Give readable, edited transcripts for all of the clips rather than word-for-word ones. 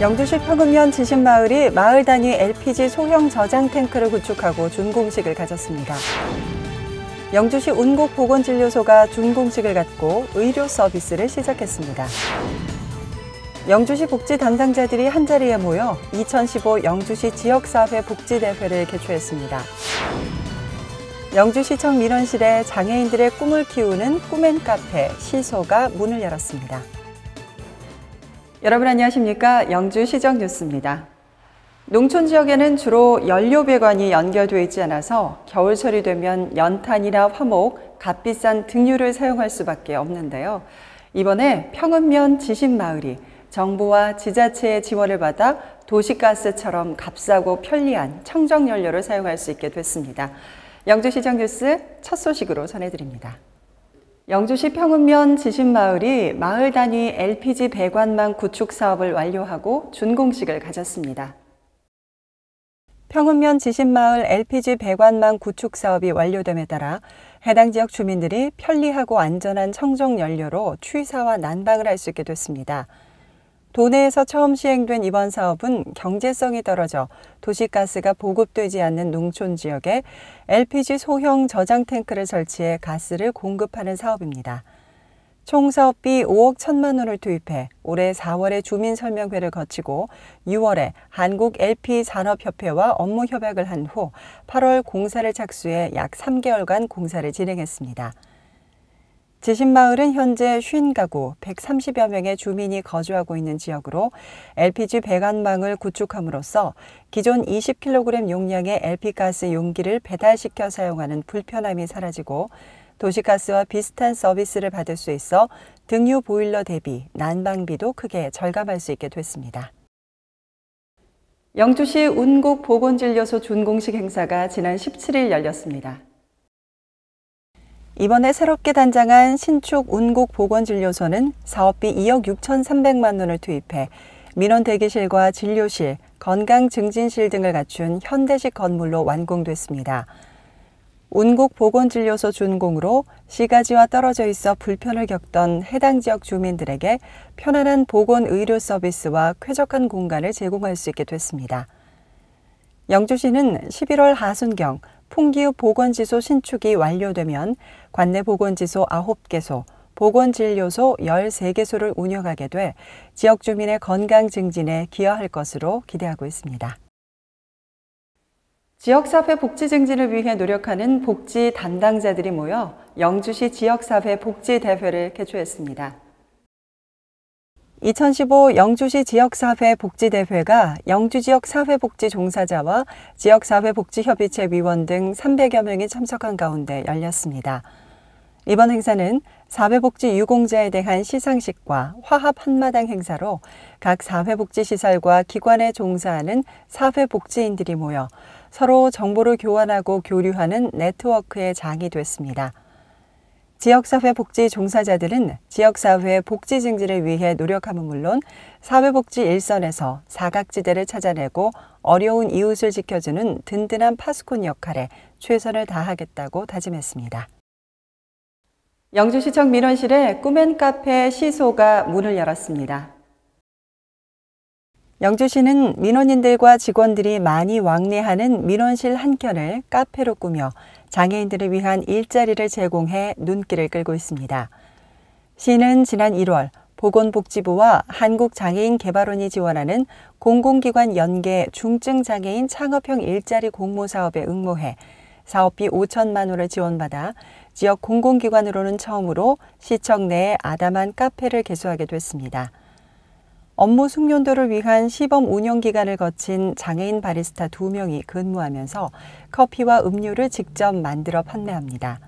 영주시 평읍면 지신마을이 마을 단위 LPG 소형 저장 탱크를 구축하고 준공식을 가졌습니다. 영주시 운곡보건진료소가 준공식을 갖고 의료 서비스를 시작했습니다. 영주시 복지 담당자들이 한자리에 모여 2015 영주시 지역사회 복지대회를 개최했습니다. 영주시청 민원실에 장애인들의 꿈을 키우는 꿈앤카페 시소가 문을 열었습니다. 여러분 안녕하십니까? 영주시정 뉴스입니다. 농촌 지역에는 주로 연료 배관이 연결되어 있지 않아서 겨울철이 되면 연탄이나 화목, 값비싼 등유를 사용할 수밖에 없는데요. 이번에 평읍면 지신마을이 정부와 지자체의 지원을 받아 도시가스처럼 값싸고 편리한 청정연료를 사용할 수 있게 됐습니다. 영주시정 뉴스 첫 소식으로 전해드립니다. 영주시 평읍면 지신마을이 마을 단위 LPG 배관망 구축 사업을 완료하고 준공식을 가졌습니다. 평읍면 지신마을 LPG 배관망 구축 사업이 완료됨에 따라 해당 지역 주민들이 편리하고 안전한 청정연료로 취사와 난방을 할 수 있게 됐습니다. 도내에서 처음 시행된 이번 사업은 경제성이 떨어져 도시가스가 보급되지 않는 농촌 지역에 LPG 소형 저장 탱크를 설치해 가스를 공급하는 사업입니다. 총 사업비 5억 1천만 원을 투입해 올해 4월에 주민설명회를 거치고 6월에 한국LP산업협회와 업무 협약을 한 후 8월 공사를 착수해 약 3개월간 공사를 진행했습니다. 지신마을은 현재 50가구 130여 명의 주민이 거주하고 있는 지역으로 LPG 배관망을 구축함으로써 기존 20kg 용량의 LP가스 용기를 배달시켜 사용하는 불편함이 사라지고 도시가스와 비슷한 서비스를 받을 수 있어 등유 보일러 대비 난방비도 크게 절감할 수 있게 됐습니다. 영주시 운곡보건진료소 준공식 행사가 지난 17일 열렸습니다. 이번에 새롭게 단장한 신축 운곡보건진료소는 사업비 2억 6,300만 원을 투입해 민원 대기실과 진료실, 건강증진실 등을 갖춘 현대식 건물로 완공됐습니다. 운곡보건진료소 준공으로 시가지와 떨어져 있어 불편을 겪던 해당 지역 주민들에게 편안한 보건의료 서비스와 쾌적한 공간을 제공할 수 있게 됐습니다. 영주시는 11월 하순경 풍기읍 보건지소 신축이 완료되면 관내 보건지소 9개소, 보건진료소 13개소를 운영하게 돼 지역 주민의 건강 증진에 기여할 것으로 기대하고 있습니다. 지역사회 복지 증진을 위해 노력하는 복지 담당자들이 모여 영주시 지역사회 복지대회를 개최했습니다. 2015 영주시 지역사회 복지대회가 영주지역 사회복지 종사자와 지역사회복지협의체 위원 등 300여 명이 참석한 가운데 열렸습니다. 이번 행사는 사회복지 유공자에 대한 시상식과 화합 한마당 행사로 각 사회복지시설과 기관에 종사하는 사회복지인들이 모여 서로 정보를 교환하고 교류하는 네트워크의 장이 됐습니다. 지역사회 복지 종사자들은 지역사회 복지 증진을 위해 노력함은 물론 사회복지 일선에서 사각지대를 찾아내고 어려운 이웃을 지켜주는 든든한 파수꾼 역할에 최선을 다하겠다고 다짐했습니다. 영주시청 민원실에 꿈앤카페 시소가 문을 열었습니다. 영주시는 민원인들과 직원들이 많이 왕래하는 민원실 한켠을 카페로 꾸며 장애인들을 위한 일자리를 제공해 눈길을 끌고 있습니다. 시는 지난 1월 보건복지부와 한국장애인개발원이 지원하는 공공기관 연계 중증장애인 창업형 일자리 공모 사업에 응모해 사업비 5천만 원을 지원받아 지역 공공기관으로는 처음으로 시청 내에 아담한 카페를 개소하게 됐습니다. 업무 숙련도를 위한 시범 운영 기간을 거친 장애인 바리스타 2명이 근무하면서 커피와 음료를 직접 만들어 판매합니다.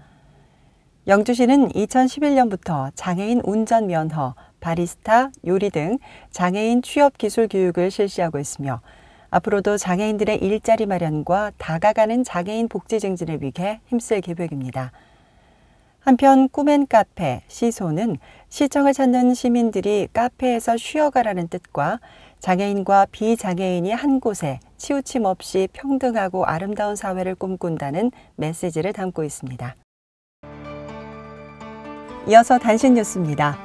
영주시는 2011년부터 장애인 운전 면허, 바리스타, 요리 등 장애인 취업 기술 교육을 실시하고 있으며 앞으로도 장애인들의 일자리 마련과 다가가는 장애인 복지 증진을 위해 힘쓸 계획입니다. 한편 꿈앤카페 시소는 시청을 찾는 시민들이 카페에서 쉬어가라는 뜻과 장애인과 비장애인이 한 곳에 치우침 없이 평등하고 아름다운 사회를 꿈꾼다는 메시지를 담고 있습니다. 이어서 단신 뉴스입니다.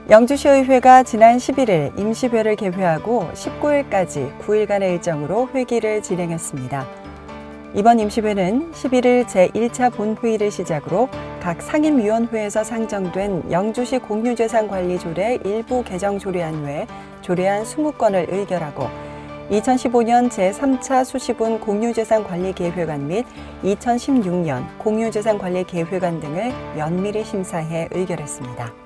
영주시의회가 지난 11일 임시회를 개회하고 19일까지 9일간의 일정으로 회기를 진행했습니다. 이번 임시회는 11일 제1차 본회의를 시작으로 각 상임위원회에서 상정된 영주시 공유재산관리조례 일부 개정 조례안 외 조례안 20건을 의결하고 2015년 제3차 수시분 공유재산관리계획안 및 2016년 공유재산관리계획안 등을 면밀히 심사해 의결했습니다.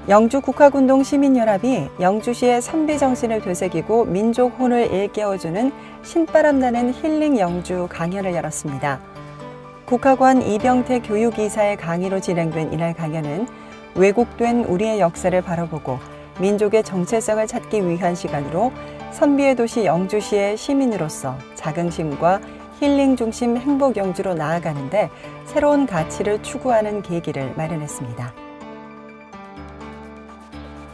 영주국학운동 시민연합이 영주시의 선비 정신을 되새기고 민족혼을 일깨워주는 신바람나는 힐링 영주 강연을 열었습니다. 국학원 이병태 교육이사의 강의로 진행된 이날 강연은 왜곡된 우리의 역사를 바라보고 민족의 정체성을 찾기 위한 시간으로 선비의 도시 영주시의 시민으로서 자긍심과 힐링 중심 행복 영주로 나아가는데 새로운 가치를 추구하는 계기를 마련했습니다.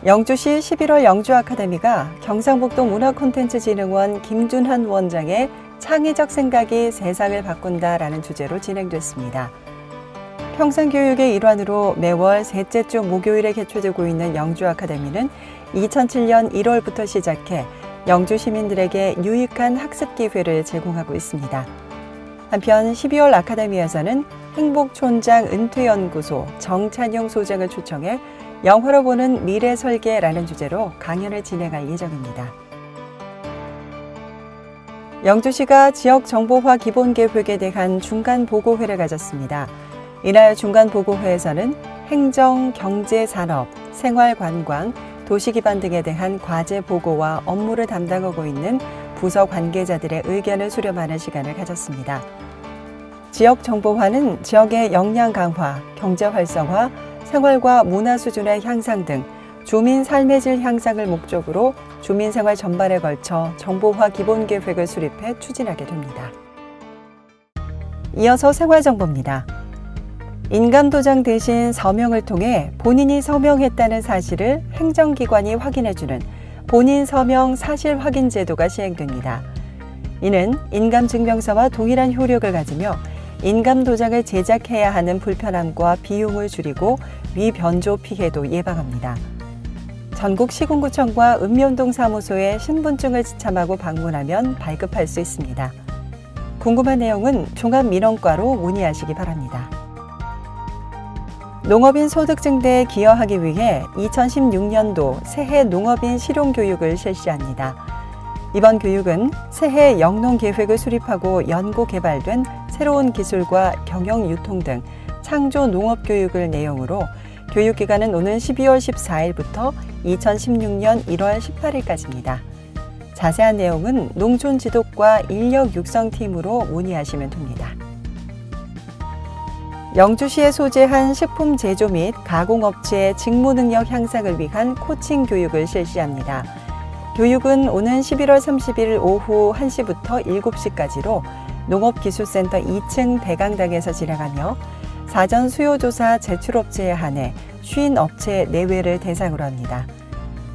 영주시 11월 영주아카데미가 경상북도 문화콘텐츠진흥원 김준한 원장의 창의적 생각이 세상을 바꾼다라는 주제로 진행됐습니다. 평생교육의 일환으로 매월 셋째 주 목요일에 개최되고 있는 영주아카데미는 2007년 1월부터 시작해 영주 시민들에게 유익한 학습 기회를 제공하고 있습니다. 한편 12월 아카데미에서는 행복촌장 은퇴연구소 정찬용 소장을 초청해 영화로 보는 미래 설계라는 주제로 강연을 진행할 예정입니다. 영주시가 지역 정보화 기본계획에 대한 중간 보고회를 가졌습니다. 이날 중간 보고회에서는 행정, 경제, 산업, 생활, 관광, 도시기반 등에 대한 과제 보고와 업무를 담당하고 있는 부서 관계자들의 의견을 수렴하는 시간을 가졌습니다. 지역 정보화는 지역의 역량 강화, 경제 활성화, 생활과 문화 수준의 향상 등 주민 삶의 질 향상을 목적으로 주민 생활 전반에 걸쳐 정보화 기본계획을 수립해 추진하게 됩니다. 이어서 생활정보입니다. 인감도장 대신 서명을 통해 본인이 서명했다는 사실을 행정기관이 확인해주는 본인 서명 사실 확인 제도가 시행됩니다. 이는 인감증명서와 동일한 효력을 가지며 인감도장을 제작해야 하는 불편함과 비용을 줄이고 위변조 피해도 예방합니다. 전국 시군구청과 읍면동 사무소에 신분증을 지참하고 방문하면 발급할 수 있습니다. 궁금한 내용은 종합민원과로 문의하시기 바랍니다. 농업인 소득 증대에 기여하기 위해 2016년도 새해 농업인 실용교육을 실시합니다. 이번 교육은 새해 영농계획을 수립하고 연구 개발된 새로운 기술과 경영 유통 등 창조 농업교육을 내용으로 교육기간은 오는 12월 14일부터 2016년 1월 18일까지입니다. 자세한 내용은 농촌지도과 인력육성팀으로 문의하시면 됩니다. 영주시에 소재한 식품 제조 및 가공업체의 직무능력 향상을 위한 코칭 교육을 실시합니다. 교육은 오는 11월 30일 오후 1시부터 7시까지로 농업기술센터 2층 대강당에서 진행하며 사전 수요조사 제출업체에 한해 50업체 내외를 대상으로 합니다.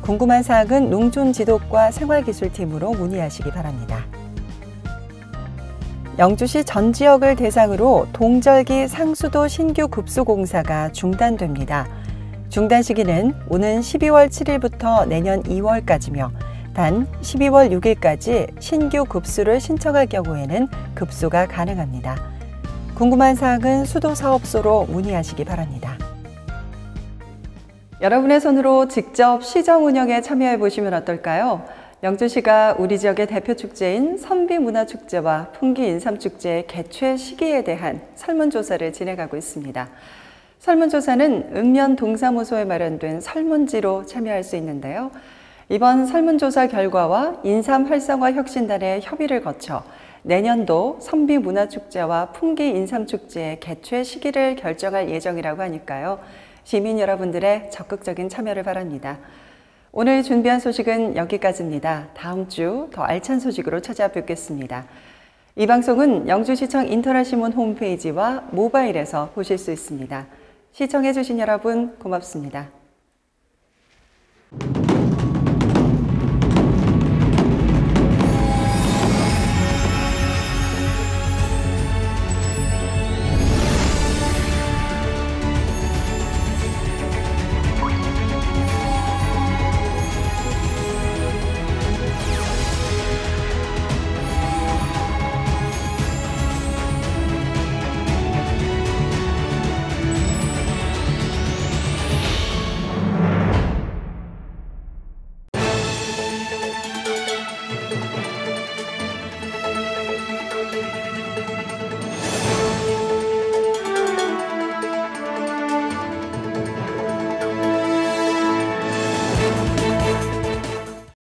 궁금한 사항은 농촌지도과 생활기술팀으로 문의하시기 바랍니다. 영주시 전 지역을 대상으로 동절기 상수도 신규 급수 공사가 중단됩니다. 중단 시기는 오는 12월 7일부터 내년 2월까지며 단 12월 6일까지 신규 급수를 신청할 경우에는 급수가 가능합니다. 궁금한 사항은 수도사업소로 문의하시기 바랍니다. 여러분의 손으로 직접 시정 운영에 참여해 보시면 어떨까요? 영주시가 우리 지역의 대표 축제인 선비문화축제와 풍기인삼축제의 개최 시기에 대한 설문조사를 진행하고 있습니다. 설문조사는 읍면 동사무소에 마련된 설문지로 참여할 수 있는데요. 이번 설문조사 결과와 인삼 활성화 혁신단의 협의를 거쳐 내년도 선비문화축제와 풍기인삼축제의 개최 시기를 결정할 예정이라고 하니까요. 시민 여러분들의 적극적인 참여를 바랍니다. 오늘 준비한 소식은 여기까지입니다. 다음 주 더 알찬 소식으로 찾아뵙겠습니다. 이 방송은 영주시청 인터넷신문 홈페이지와 모바일에서 보실 수 있습니다. 시청해주신 여러분 고맙습니다.